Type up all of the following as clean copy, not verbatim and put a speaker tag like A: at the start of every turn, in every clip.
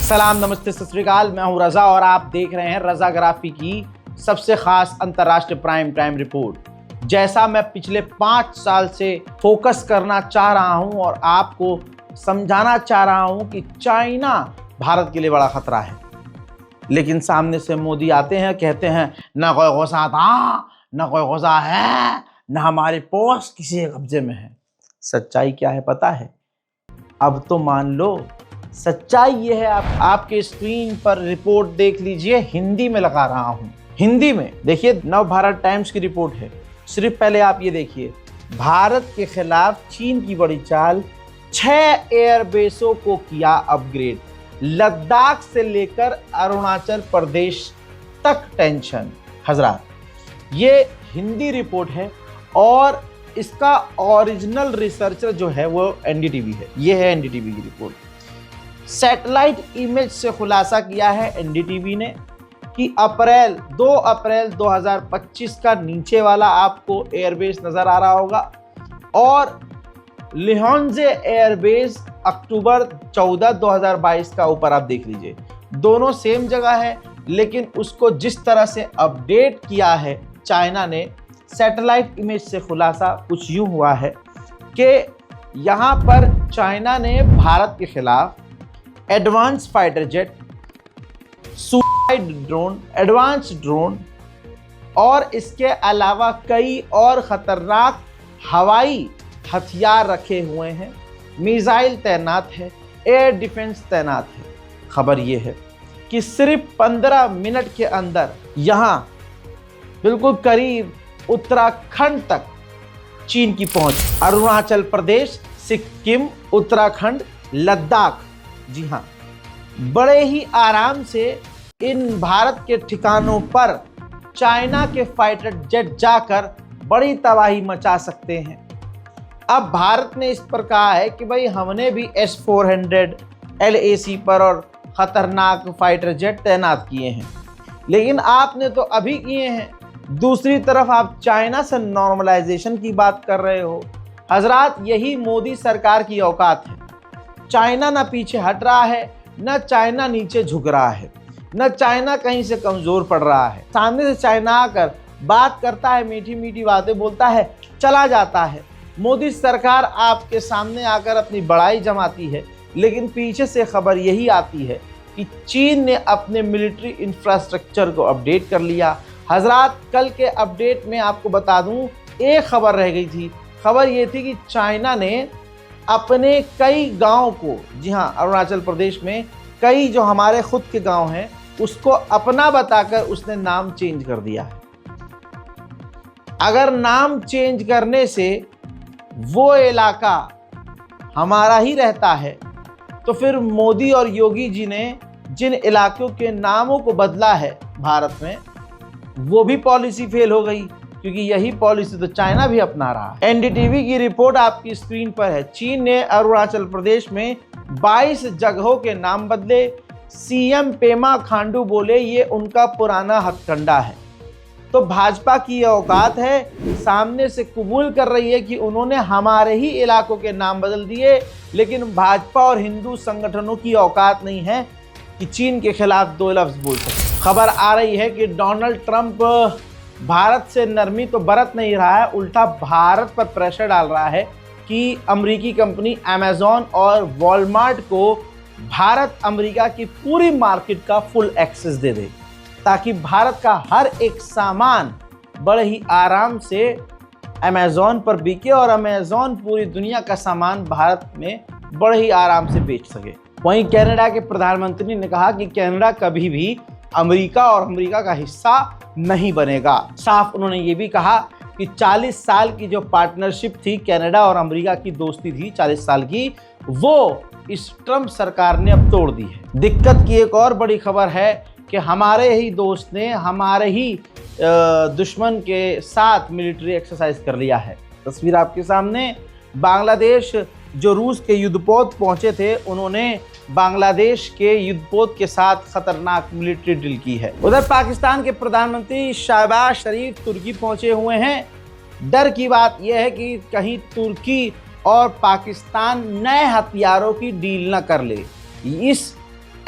A: सलाम, नमस्ते, सत श्री अकाल। मैं हूं रजा और आप देख रहे हैं रजाग्राफी की सबसे खास अंतर्राष्ट्रीय प्राइम टाइम रिपोर्ट। जैसा मैं पिछले 5 साल से फोकस करना चाह रहा हूं और आपको समझाना चाह रहा हूं कि चाइना भारत के लिए बड़ा खतरा है, लेकिन सामने से मोदी आते हैं, कहते हैं ना कोई गुस्सा था, ना कोई गुस्सा है, ना हमारी पोस्ट किसी के कब्जे में है। सच्चाई क्या है पता है? अब तो मान लो। सच्चाई ये है, आपके स्क्रीन पर रिपोर्ट देख लीजिए, हिंदी में लगा रहा हूं। हिंदी में देखिए, नव भारत टाइम्स की रिपोर्ट है। सिर्फ पहले आप ये देखिए, भारत के खिलाफ चीन की बड़ी चाल, 6 एयरबेसों को किया अपग्रेड, लद्दाख से लेकर अरुणाचल प्रदेश तक टेंशन। हजरात, ये हिंदी रिपोर्ट है और इसका ओरिजिनल रिसर्चर जो है वो एनडीटीवी है। ये है एनडीटीवी की रिपोर्ट। सैटेलाइट इमेज से खुलासा किया है एनडीटीवी ने कि 2 अप्रैल 2025 का नीचे वाला आपको एयरबेस नजर आ रहा होगा और लिहोंजे एयरबेस अक्टूबर 14, 2022 का ऊपर आप देख लीजिए। दोनों सेम जगह है, लेकिन उसको जिस तरह से अपडेट किया है चाइना ने, सैटेलाइट इमेज से खुलासा कुछ यूं हुआ है कि यहाँ पर चाइना ने भारत के खिलाफ advance fighter jet, suicide drone, advance drone और इसके अलावा कई और खतरनाक हवाई हथियार रखे हुए हैं। मिसाइल तैनात है, एयर डिफेंस तैनात है। खबर यह है कि सिर्फ 15 मिनट के अंदर यहाँ बिल्कुल करीब उत्तराखंड तक चीन की पहुंच। अरुणाचल प्रदेश, सिक्किम, उत्तराखंड, लद्दाख, जी हाँ, बड़े ही आराम से इन भारत के ठिकानों पर चाइना के फाइटर जेट जाकर बड़ी तबाही मचा सकते हैं। अब भारत ने इस पर कहा है कि भाई हमने भी S-400 LAC पर और खतरनाक फाइटर जेट तैनात किए हैं, लेकिन आपने तो अभी किए हैं। दूसरी तरफ आप चाइना से नॉर्मलाइजेशन की बात कर रहे हो। हजरात, यही मोदी सरकार की औकात है। चाइना ना पीछे हट रहा है, न चाइना नीचे झुक रहा है, न चाइना कहीं से कमजोर पड़ रहा है। सामने से चाइना आकर बात करता है, मीठी मीठी बातें बोलता है, चला जाता है। मोदी सरकार आपके सामने आकर अपनी बड़ाई जमाती है, लेकिन पीछे से खबर यही आती है कि चीन ने अपने मिलिट्री इंफ्रास्ट्रक्चर को अपडेट कर लिया। हजरात, कल के अपडेट में आपको बता दूं, एक खबर रह गई थी। खबर ये थी कि चाइना ने अपने कई गांव को, जी हाँ, अरुणाचल प्रदेश में कई जो हमारे खुद के गांव हैं, उसको अपना बताकर उसने नाम चेंज कर दिया है। अगर नाम चेंज करने से वो इलाका हमारा ही रहता है, तो फिर मोदी और योगी जी ने जिन इलाकों के नामों को बदला है भारत में, वो भी पॉलिसी फेल हो गई, क्योंकि यही पॉलिसी तो चाइना भी अपना रहा है। एनडीटीवी की रिपोर्ट आपकी स्क्रीन पर है। चीन ने अरुणाचल प्रदेश में 22 जगहों के नाम बदले। सीएम पेमा खांडू बोले ये उनका पुराना हथकंडा है। तो भाजपा की औकात है, सामने से कबूल कर रही है कि उन्होंने हमारे ही इलाकों के नाम बदल दिए, लेकिन भाजपा और हिंदू संगठनों की औकात नहीं है कि चीन के खिलाफ 2 लफ्ज बोल सके। खबर आ रही है कि डोनाल्ड ट्रंप भारत से नरमी तो बरत नहीं रहा है, उल्टा भारत पर प्रेशर डाल रहा है कि अमेरिकी कंपनी अमेज़न और वॉलमार्ट को भारत अमेरिका की पूरी मार्केट का फुल एक्सेस दे दे, ताकि भारत का हर एक सामान बड़े ही आराम से अमेज़न पर बिके और अमेज़न पूरी दुनिया का सामान भारत में बड़े ही आराम से बेच सके। वहीं कनाडा के प्रधानमंत्री ने कहा कि कनाडा कभी भी अमेरिका और अमेरिका का हिस्सा नहीं बनेगा। साफ उन्होंने ये भी कहा कि 40 साल की जो पार्टनरशिप थी, कनाडा और अमेरिका की दोस्ती थी 40 साल की, वो इस ट्रंप सरकार ने अब तोड़ दी है। दिक्कत की एक और बड़ी खबर है कि हमारे ही दोस्त ने हमारे ही दुश्मन के साथ मिलिट्री एक्सरसाइज कर लिया है। तस्वीर आपके सामने। बांग्लादेश जो रूस के युद्धपोत पहुंचे थे, उन्होंने बांग्लादेश के युद्धपोत के साथ खतरनाक मिलिट्री ड्रिल की है। उधर पाकिस्तान के प्रधानमंत्री शहबाज शरीफ तुर्की पहुंचे हुए हैं। डर की बात यह है कि कहीं तुर्की और पाकिस्तान नए हथियारों की डील न कर ले। इस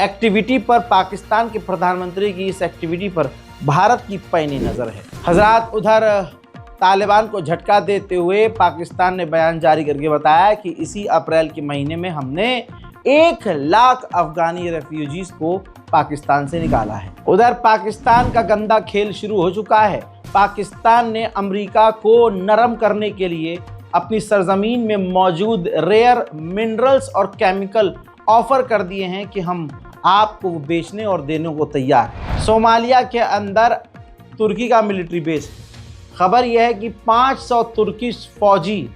A: एक्टिविटी पर, पाकिस्तान के प्रधानमंत्री की इस एक्टिविटी पर भारत की पैनी नज़र है। हजरात, उधर तालिबान को झटका देते हुए पाकिस्तान ने बयान जारी करके बताया कि इसी अप्रैल के महीने में हमने 1 लाख अफगानी रेफ्यूजीज को पाकिस्तान से निकाला है। उधर पाकिस्तान का गंदा खेल शुरू हो चुका है। पाकिस्तान ने अमेरिका को नरम करने के लिए अपनी सरजमीन में मौजूद रेयर मिनरल्स और केमिकल ऑफर कर दिए हैं कि हम आपको बेचने और देने को तैयार हैं। सोमालिया के अंदर तुर्की का मिलिट्री बेस है। खबर यह है कि 500 तुर्किश फौजी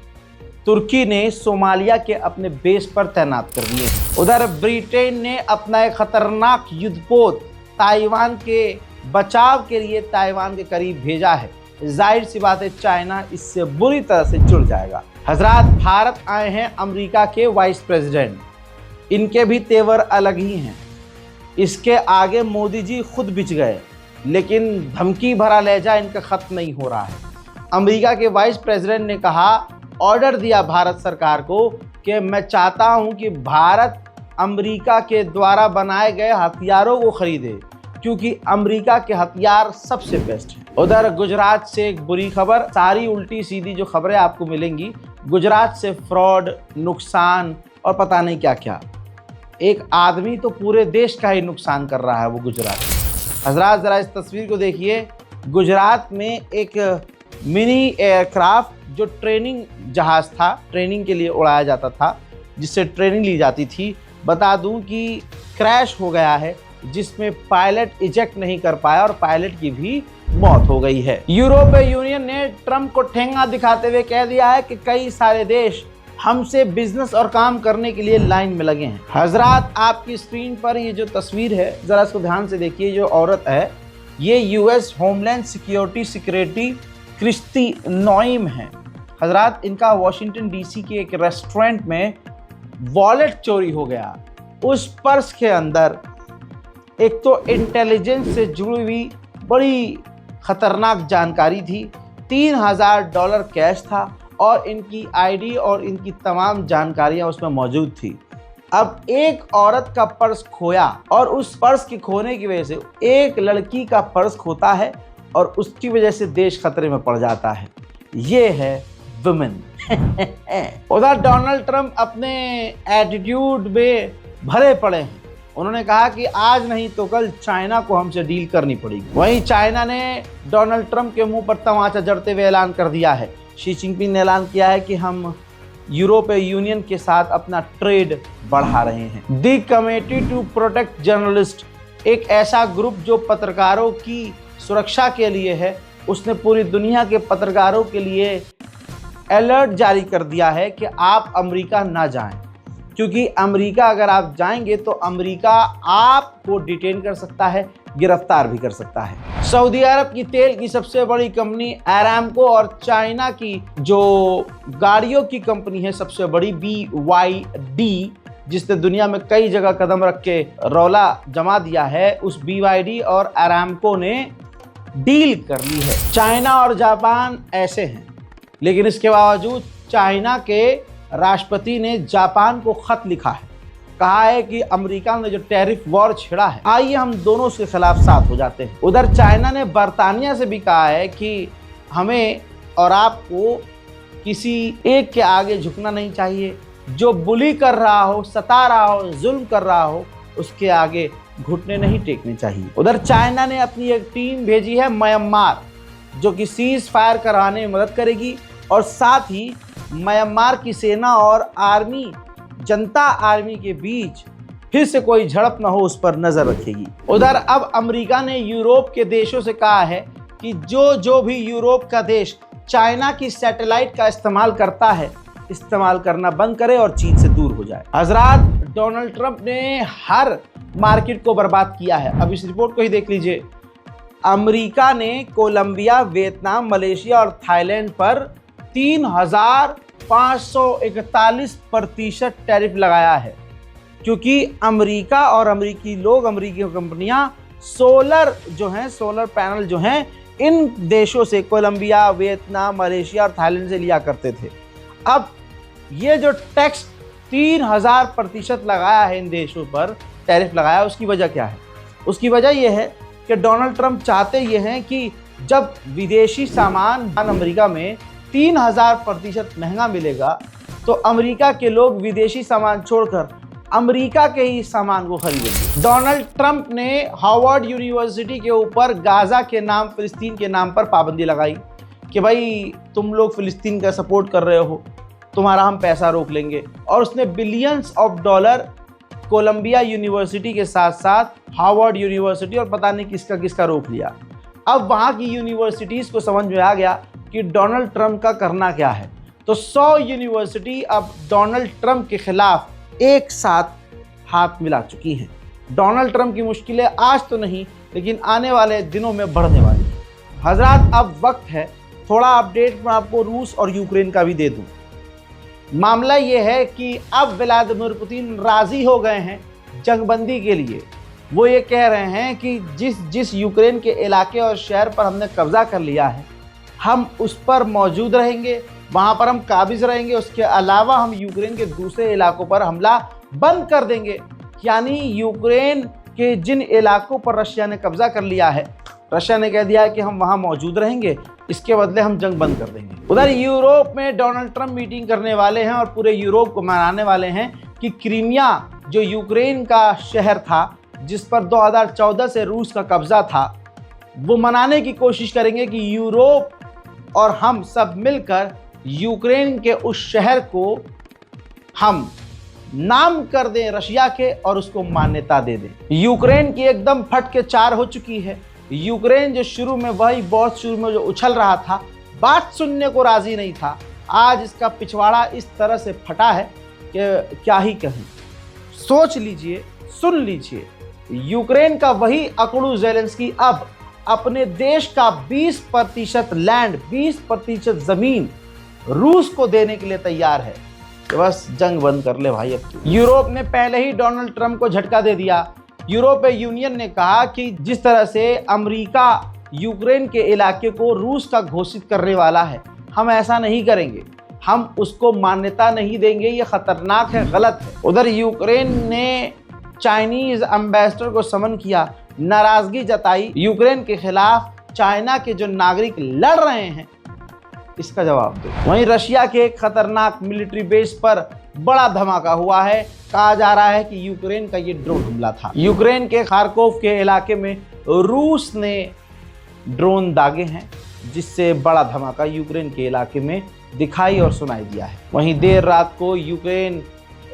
A: तुर्की ने सोमालिया के अपने बेस पर तैनात कर दिए। उधर ब्रिटेन ने अपना एक खतरनाक युद्धपोत ताइवान के बचाव के लिए ताइवान के करीब भेजा है। जाहिर सी बात है, चाइना इससे बुरी तरह से जुड़ जाएगा। हजरात, भारत आए हैं अमेरिका के वाइस प्रेसिडेंट। इनके भी तेवर अलग ही हैं। इसके आगे मोदी जी खुद बिछ गए, लेकिन धमकी भरा लहजा इनका खत्म नहीं हो रहा है। अमेरिका के वाइस प्रेसिडेंट ने कहा, ऑर्डर दिया भारत सरकार को कि मैं चाहता हूं कि भारत अमेरिका के द्वारा बनाए गए हथियारों को खरीदे, क्योंकि अमेरिका के हथियार सबसे बेस्ट हैं। उधर गुजरात से एक बुरी खबर, सारी उल्टी सीधी जो खबरें आपको मिलेंगी गुजरात से, फ्रॉड, नुकसान और पता नहीं क्या क्या। एक आदमी तो पूरे देश का ही नुकसान कर रहा है, वो गुजरात। हजरात, ज़रा इस तस्वीर को देखिए। गुजरात में एक मिनी एयरक्राफ्ट जो ट्रेनिंग जहाज़ था, ट्रेनिंग के लिए उड़ाया जाता था, जिससे ट्रेनिंग ली जाती थी, बता दूं कि क्रैश हो गया है, जिसमें पायलट इजेक्ट नहीं कर पाया और पायलट की भी मौत हो गई है। यूरोपीय यूनियन ने ट्रंप को ठेंगा दिखाते हुए कह दिया है कि कई सारे देश हमसे बिजनेस और काम करने के लिए लाइन में लगे हैं। हजरात, आपकी स्क्रीन पर ये जो तस्वीर है, ज़रा इसको ध्यान से देखिए। जो औरत है, ये US homeland security secretary Kristi Noem है। हजरात, इनका वाशिंगटन डीसी के एक रेस्टोरेंट में वॉलेट चोरी हो गया। उस पर्स के अंदर एक तो इंटेलिजेंस से जुड़ी हुई बड़ी खतरनाक जानकारी थी, $3000 कैश था और इनकी आईडी और इनकी तमाम जानकारियां उसमें मौजूद थी। अब एक औरत का पर्स खोया और उस पर्स के खोने की वजह से एक लड़की का पर्स खोता है और उसकी वजह से देश खतरे में पड़ जाता है। ये है वुमेन। उधर डोनाल्ड ट्रंप अपने एटीट्यूड में भरे पड़े हैं। उन्होंने कहा कि आज नहीं तो कल चाइना को हमसे डील करनी पड़ेगी। वहीं चाइना ने डोनाल्ड ट्रंप के मुंह पर तमाचा जड़ते हुए ऐलान कर दिया है। शी जिनपिंग ने ऐलान किया है कि हम यूरोपीय यूनियन के साथ अपना ट्रेड बढ़ा रहे हैं। दी कमेटी टू प्रोटेक्ट जर्नलिस्ट, एक ऐसा ग्रुप जो पत्रकारों की सुरक्षा के लिए है, उसने पूरी दुनिया के पत्रकारों के लिए अलर्ट जारी कर दिया है कि आप अमेरिका ना जाएं, क्योंकि अमेरिका अगर आप जाएंगे तो अमेरिका आपको डिटेन कर सकता है, गिरफ्तार भी कर सकता है। सऊदी अरब की तेल की सबसे बड़ी कंपनी अरामको और चाइना की जो गाड़ियों की कंपनी है सबसे बड़ी BYD, जिसने दुनिया में कई जगह कदम रख के रौला जमा दिया है, उस BYD और अरामको ने डील कर ली है। चाइना और जापान ऐसे हैं, लेकिन इसके बावजूद चाइना के राष्ट्रपति ने जापान को खत लिखा है, कहा है कि अमेरिका ने जो टैरिफ वॉर छेड़ा है, आइए हम दोनों के खिलाफ साथ हो जाते हैं। उधर चाइना ने बरतानिया से भी कहा है कि हमें और आपको किसी एक के आगे झुकना नहीं चाहिए। जो बुली कर रहा हो, सता रहा हो, जुल्म कर रहा हो, उसके आगे घुटने नहीं टेकने चाहिए। उधर चाइना ने अपनी एक टीम भेजी है म्यांमार, जो कि सीज फायर कराने में मदद करेगी और साथ ही म्यांमार की सेना और आर्मी, जनता आर्मी के बीच फिर से कोई झड़प न हो, उस पर नजर रखेगी। उधर अब अमेरिका ने यूरोप के देशों से कहा है कि जो भी यूरोप का देश चाइना की सैटेलाइट का इस्तेमाल करता है, इस्तेमाल करना बंद करे और चीन से दूर हो जाए। हजरात, डोनाल्ड ट्रंप ने हर मार्केट को बर्बाद किया है। अब इस रिपोर्ट को ही देख लीजिए। अमेरिका ने कोलंबिया, वियतनाम, मलेशिया और थाईलैंड पर 3541% टैरिफ लगाया है, क्योंकि अमेरिका और अमेरिकी लोग, अमेरिकी कंपनियां सोलर पैनल जो हैं इन देशों से, कोलंबिया, वियतनाम, मलेशिया और थाईलैंड से लिया करते थे। अब ये जो टैक्स 3000% लगाया है इन देशों पर, टैरिफ लगाया। उसकी वजह क्या है? उसकी वजह यह है कि डोनाल्ड ट्रंप चाहते ये हैं कि जब विदेशी सामान अमेरिका में 3000% महंगा मिलेगा तो अमेरिका के लोग विदेशी सामान छोड़कर अमेरिका के ही सामान को खरीदेंगे। डोनाल्ड ट्रंप ने हार्वर्ड यूनिवर्सिटी के ऊपर गाजा के नाम, फिलिस्तीन के नाम पर पाबंदी लगाई कि भाई तुम लोग फिलिस्तीन का सपोर्ट कर रहे हो, तुम्हारा हम पैसा रोक लेंगे। और उसने billions of dollar Columbia university के साथ साथ हार्वर्ड यूनिवर्सिटी और पता नहीं किसका किसका रोक लिया। अब वहाँ की यूनिवर्सिटीज़ को समझ में आ गया कि डोनाल्ड ट्रंप का करना क्या है, तो 100 यूनिवर्सिटी अब डोनाल्ड ट्रंप के खिलाफ एक साथ हाथ मिला चुकी हैं। डोनाल्ड ट्रंप की मुश्किलें आज तो नहीं लेकिन आने वाले दिनों में बढ़ने वाली हैं। हजरात, अब वक्त है थोड़ा अपडेट मैं आपको रूस और यूक्रेन का भी दे दूं। मामला ये है कि अब व्लादिमीर पुतिन राज़ी हो गए हैं जंगबंदी के लिए। वो ये कह रहे हैं कि जिस यूक्रेन के इलाके और शहर पर हमने कब्ज़ा कर लिया है हम उस पर मौजूद रहेंगे, वहाँ पर हम काबिज रहेंगे। उसके अलावा हम यूक्रेन के दूसरे इलाकों पर हमला बंद कर देंगे। यानी यूक्रेन के जिन इलाकों पर रशिया ने कब्ज़ा कर लिया है, रशिया ने कह दिया है कि हम वहाँ मौजूद रहेंगे, इसके बदले हम जंग बंद कर देंगे। उधर यूरोप में डोनाल्ड ट्रंप मीटिंग करने वाले हैं और पूरे यूरोप को मनाने वाले हैं कि क्रीमिया जो यूक्रेन का शहर था जिस पर 2014 से रूस का कब्ज़ा था, वो मनाने की कोशिश करेंगे कि यूरोप और हम सब मिलकर यूक्रेन के उस शहर को हम नाम कर दें रशिया के और उसको मान्यता दे दें। यूक्रेन की एकदम फट के चार हो चुकी है। यूक्रेन जो शुरू में बहुत शुरू में जो उछल रहा था, बात सुनने को राजी नहीं था, आज इसका पिछवाड़ा इस तरह से फटा है कि क्या ही कहें। सोच लीजिए, सुन लीजिए, यूक्रेन का वही अकड़ू ज़ेलेंस्की अब अपने देश का 20% लैंड, 20% ज़मीन रूस को देने के लिए तैयार है कि बस जंग बंद कर ले भाई। अब यूरोप ने पहले ही डोनाल्ड ट्रंप को झटका दे दिया। यूरोपीय यूनियन ने कहा कि जिस तरह से अमेरिका यूक्रेन के इलाके को रूस का घोषित करने वाला है, हम ऐसा नहीं करेंगे, हम उसको मान्यता नहीं देंगे, ये खतरनाक है, गलत है। उधर यूक्रेन ने चाइनीज एम्बेसडर को समन किया, नाराजगी जताई। यूक्रेन के खिलाफ चाइना के जो नागरिक लड़ रहे हैं इसका जवाब दो। वहीं रशिया के एक खतरनाक मिलिट्री बेस पर बड़ा धमाका हुआ है। कहा जा रहा है कि यूक्रेन का ये ड्रोन हमला था। यूक्रेन के खार्कोव के इलाके में रूस ने ड्रोन दागे हैं जिससे बड़ा धमाका यूक्रेन के इलाके में दिखाई और सुनाई दिया है। वहीं देर रात को यूक्रेन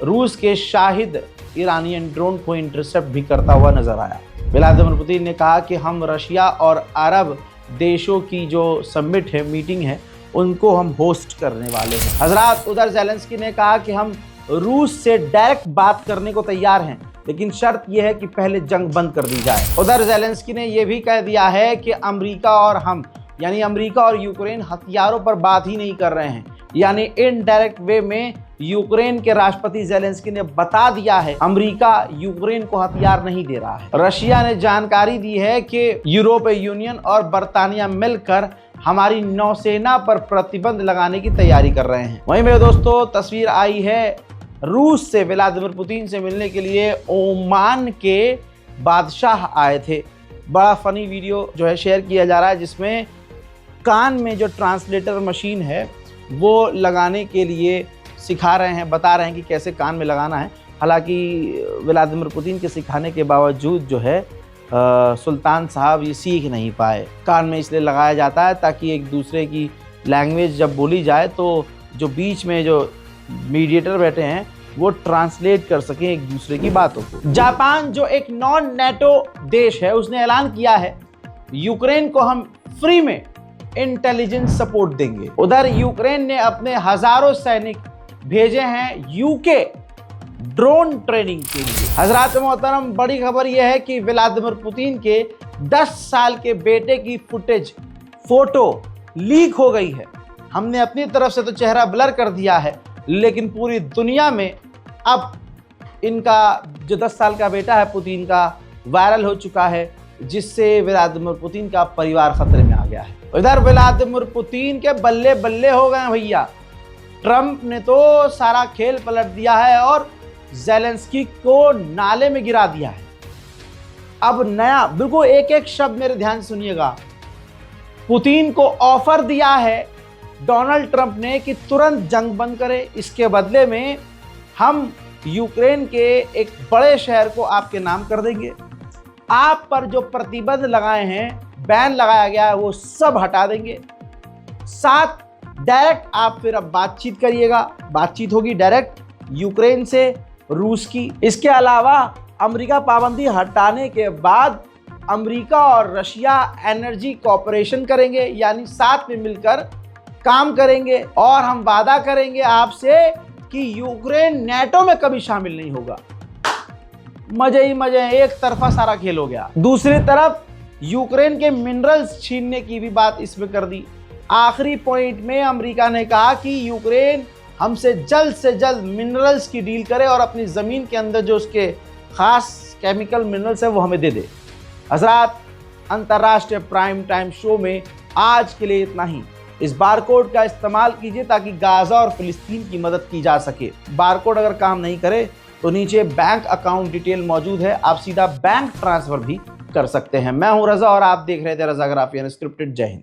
A: रूस के शाहिद ईरानियन ड्रोन को इंटरसेप्ट भी करता हुआ नजर आया। व्लादिमीर पुतिन ने कहा कि हम रशिया और अरब देशों की जो समिट है, मीटिंग है, उनको हम होस्ट करने वाले हैं। हजरात, उधर ज़ेलेंस्की ने कहा कि हम रूस से डायरेक्ट बात करने को तैयार हैं, लेकिन शर्त यह है कि पहले जंग बंद कर दी जाए। उधर ज़ेलेंस्की ने यह भी कह दिया है कि अमेरिका और हम, यानी अमेरिका और यूक्रेन हथियारों पर बात ही नहीं कर रहे हैं। यानी इनडायरेक्ट वे में यूक्रेन के राष्ट्रपति ज़ेलेंस्की ने बता दिया है अमेरिका यूक्रेन को हथियार नहीं दे रहा है। रशिया ने जानकारी दी है कि यूरोपीय यूनियन और बर्तानिया मिलकर हमारी नौसेना पर प्रतिबंध लगाने की तैयारी कर रहे हैं। वहीं मेरे दोस्तों, तस्वीर आई है रूस से व्लादिमीर पुतिन से मिलने के लिए ओमान के बादशाह आए थे। बड़ा फनी वीडियो जो है शेयर किया जा रहा है जिसमें कान में जो ट्रांसलेटर मशीन है वो लगाने के लिए सिखा रहे हैं, बता रहे हैं कि कैसे कान में लगाना है। हालांकि व्लादिमीर पुतिन के सिखाने के बावजूद जो है सुल्तान साहब ये सीख नहीं पाए। कान में इसलिए लगाया जाता है ताकि एक दूसरे की लैंग्वेज जब बोली जाए तो जो बीच में जो मीडिएटर बैठे हैं वो ट्रांसलेट कर सकें एक दूसरे की बातों को। जापान जो एक नॉन नेटो देश है, उसने ऐलान किया है यूक्रेन को हम फ्री में इंटेलिजेंस सपोर्ट देंगे। उधर यूक्रेन ने अपने हजारों सैनिक भेजे हैं यूके ड्रोन ट्रेनिंग के लिए। हजरात मोहतरम, बड़ी खबर यह है कि व्लादिमीर पुतिन के 10 साल के बेटे की फुटेज, फोटो लीक हो गई है। हमने अपनी तरफ से तो चेहरा ब्लर कर दिया है, लेकिन पूरी दुनिया में अब इनका जो 10 साल का बेटा है पुतिन का वायरल हो चुका है, जिससे व्लादिमीर पुतिन का परिवार खतरे में आ गया है। इधर व्लादिमीर पुतिन के बल्ले बल्ले हो गए भैया। ट्रंप ने तो सारा खेल पलट दिया है और ज़ेलेंस्की को नाले में गिरा दिया है। अब नया, बिल्कुल एक एक शब्द मेरे ध्यान से सुनिएगा, पुतिन को ऑफर दिया है डोनाल्ड ट्रंप ने कि तुरंत जंग बंद करे, इसके बदले में हम यूक्रेन के एक बड़े शहर को आपके नाम कर देंगे, आप पर जो प्रतिबंध लगाए हैं, बैन लगाया गया है, वो सब हटा देंगे, साथ डायरेक्ट आप फिर अब बातचीत करिएगा, बातचीत होगी डायरेक्ट यूक्रेन से रूस की। इसके अलावा अमेरिका पाबंदी हटाने के बाद अमेरिका और रशिया एनर्जी कॉपरेशन करेंगे, यानी साथ में मिलकर काम करेंगे, और हम वादा करेंगे आपसे कि यूक्रेन नेटो में कभी शामिल नहीं होगा। मजे ही मजे, एक तरफा सारा खेल हो गया। दूसरी तरफ यूक्रेन के मिनरल्स छीनने की भी बात इसमें कर दी। आखिरी पॉइंट में अमेरिका ने कहा कि यूक्रेन हमसे जल्द से जल्द मिनरल्स की डील करे और अपनी ज़मीन के अंदर जो उसके खास केमिकल मिनरल्स है वो हमें दे दे। हज़रात, अंतर्राष्ट्रीय प्राइम टाइम शो में आज के लिए इतना ही। इस बारकोड का इस्तेमाल कीजिए ताकि गाज़ा और फिलिस्तीन की मदद की जा सके। बारकोड अगर काम नहीं करे तो नीचे बैंक अकाउंट डिटेल मौजूद है, आप सीधा बैंक ट्रांसफ़र भी कर सकते हैं। मैं हूं रज़ा और आप देख रहे थे रज़ाग्राफी अनस्क्रिप्टेड। जय हिंद।